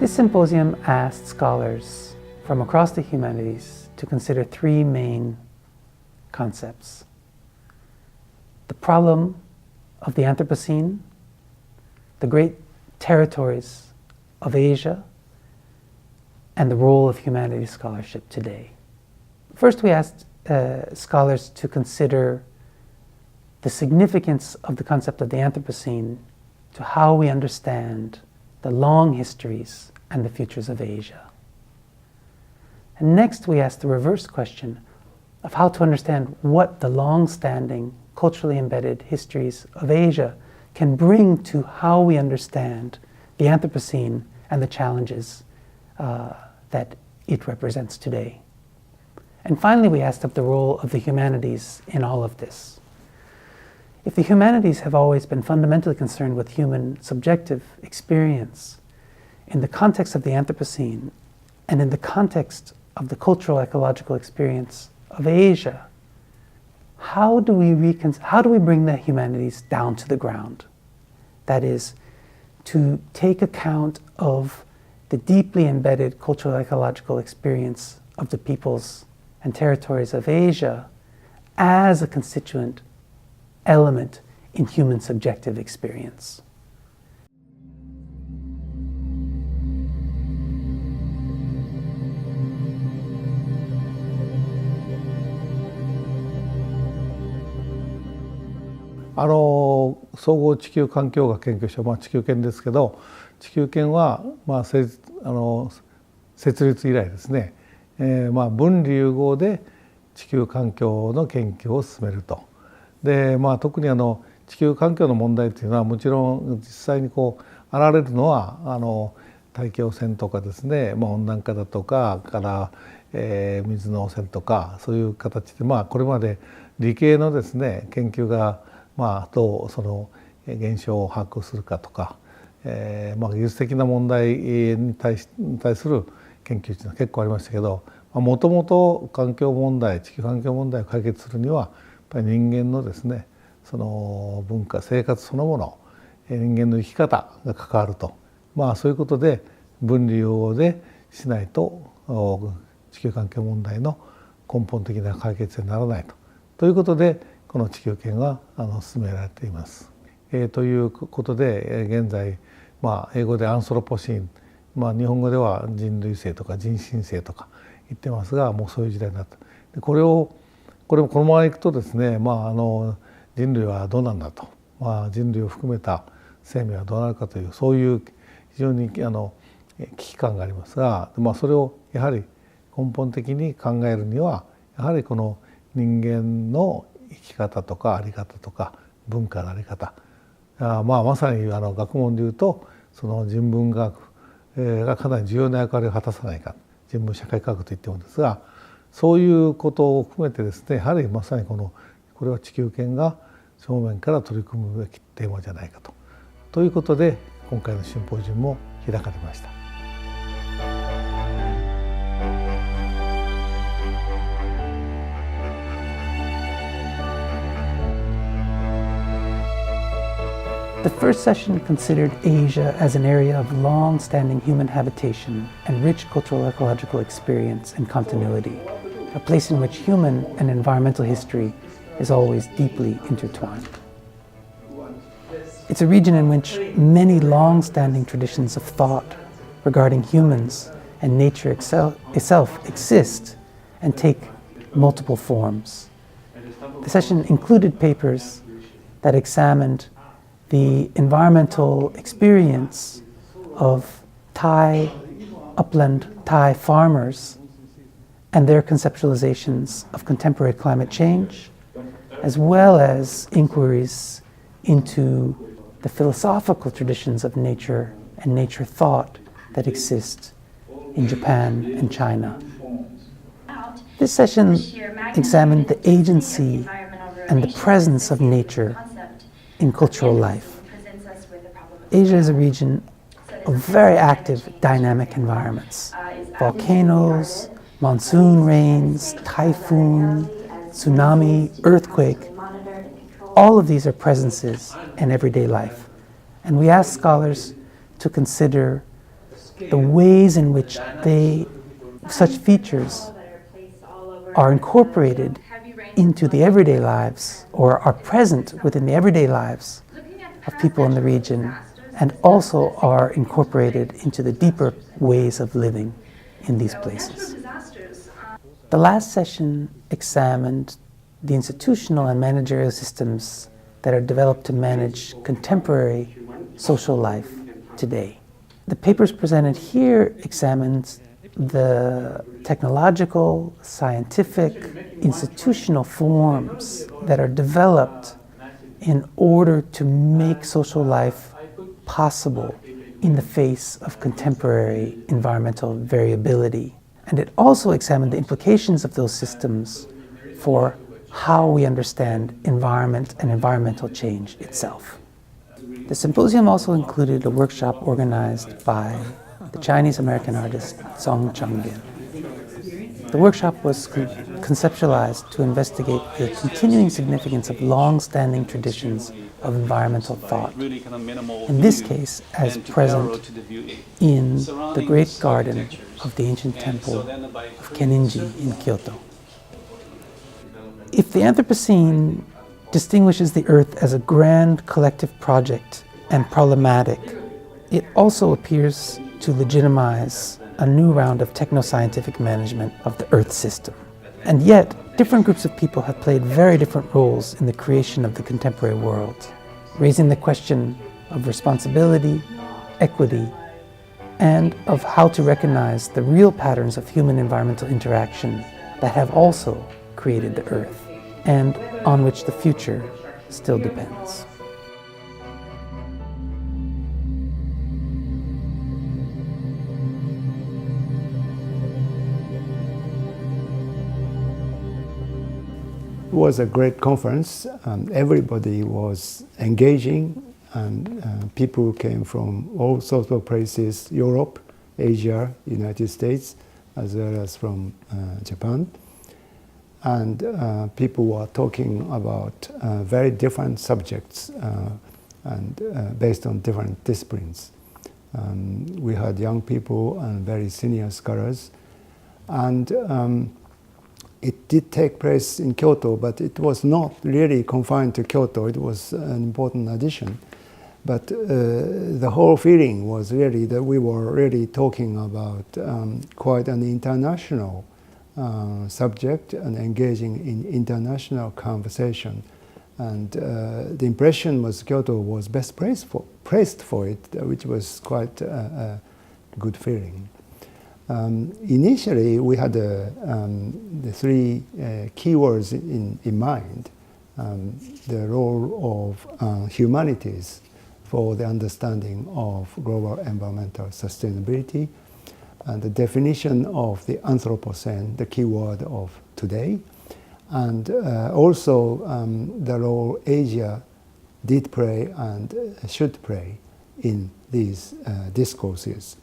This symposium asked scholars from across the humanities to consider three main concepts: the problem of the Anthropocene, the great territories of Asia, and the role of humanities scholarship today. First, we asked scholars to consider the significance of the concept of the Anthropocene to how we understand the long histories and the futures of Asia. And next, we asked the reverse question of how to understand what the long-standing, culturally embedded histories of Asia can bring to how we understand the Anthropocene and the challenges that it represents today. And finally, we asked of the role of the humanities in all of this. If the humanities have always been fundamentally concerned with human subjective experience, in the context of the Anthropocene and in the context of the cultural ecological experience of Asia, how do we bring the humanities down to the ground? That is, to take account of the deeply embedded cultural ecological experience of the peoples and territories of Asia as a constituent element in human subjective experience.総合地球環境学研究所、地球研ですけど、地球研は、設立以来ですね、分離融合で地球環境の研究を進めると。で、特に地球環境の問題っていうのはもちろん実際に現れるのは大気汚染とかですね、温暖化だとか水の汚染とかそういう形でこれまで理系のですね研究がどうその現象を把握するかとか、技術的な問題に対する研究っていうのは結構ありましたけど、もともと環境問題、地球環境問題を解決するにはやっぱり人間のですねその文化生活そのもの、人間の生き方が関わると、そういうことで分離融合でしないと地球環境問題の根本的な解決にならないということでこの地球研が進められています。ということで現在、英語でアンソロポシーン、日本語では人類性とか人新性とか言ってますが、もうそういう時代になった。でこれもこのままいくとですね、人類はどうなんだと、人類を含めた生命はどうなるかというそういう非常に危機感がありますが、それをやはり根本的に考えるにはやはりこの人間の生き方とか在り方とか文化の在り方、まさに学問でいうとその人文学がかなり重要な役割を果たさないか、人文社会科学と言ってもですが、そういうことを含めてですね、やはりまさにこれは地球研が正面から取り組むべきテーマじゃないかということで今回のシンポジウムも開かれました。The first session considered Asia as an area of long-standing human habitation and rich cultural ecological experience and continuity, a place in which human and environmental history is always deeply intertwined. It's a region in which many long-standing traditions of thought regarding humans and nature itself exist and take multiple forms. The session included papers that examined the environmental experience of upland Thai farmers and their conceptualizations of contemporary climate change, as well as inquiries into the philosophical traditions of nature and nature thought that exist in Japan and China. This session examined the agency and the presence of nature in cultural life. Asia is a region of very active, dynamic environments. Volcanoes, monsoon rains, typhoon, tsunami, earthquake, all of these are presences in everyday life. And we ask scholars to consider the ways in which such features are incorporated into the everyday lives or are present within the everyday lives of people in the region, and also are incorporated into the deeper ways of living in these places. The last session examined the institutional and managerial systems that are developed to manage contemporary social life today. The papers presented here examines the technological, scientific, institutional forms that are developed in order to make social life possible in the face of contemporary environmental variability. And it also examined the implications of those systems for how we understand environment and environmental change itself. The symposium also included a workshop organized by the Chinese-American artist Song Changbin. The workshop was conceptualized to investigate the continuing significance of long-standing traditions of environmental thought, in this case as present in the great garden of the ancient temple of Kenninji in Kyoto. If the Anthropocene distinguishes the Earth as a grand collective project and problematic, it also appears to legitimize a new round of techno-scientific management of the Earth system. And yet, different groups of people have played very different roles in the creation of the contemporary world, raising the question of responsibility, equity, and of how to recognize the real patterns of human environmental interaction that have also created the Earth, and on which the future still depends. It was a great conference. Everybody was engaging, and people came from all sorts of places, Europe, Asia, United States, as well as from Japan. And people were talking about very different subjects and based on different disciplines. We had young people and very senior scholars. And it did take place in Kyoto, but it was not really confined to Kyoto. It was an important addition. But the whole feeling was really that we were really talking about quite an international subject and engaging in international conversation. And the impression was Kyoto was best praised for it, which was quite a good feeling. Initially, we had the three keywords in mind. The role of humanities for the understanding of global environmental sustainability, and the definition of the Anthropocene, the keyword of today, and also the role Asia did play and should play in these discourses.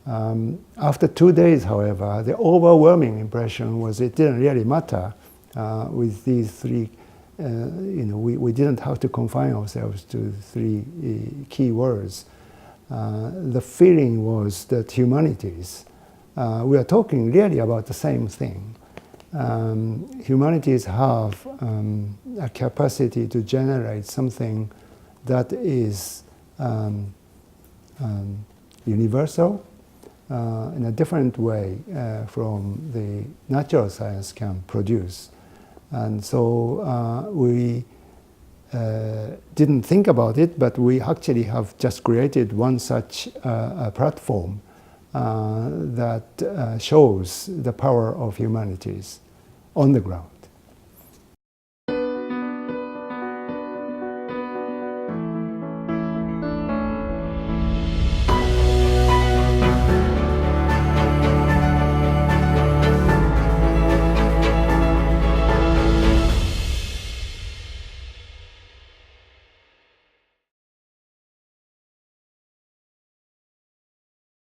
After 2 days, however, the overwhelming impression was it didn't really matter with these three. We didn't have to confine ourselves to three key words. The feeling was that humanities, we are talking really about the same thing. Humanities have a capacity to generate something that is universal in a different way from the natural science can produce. And so we didn't think about it, but we actually have just created one such platform that shows the power of humanities on the ground.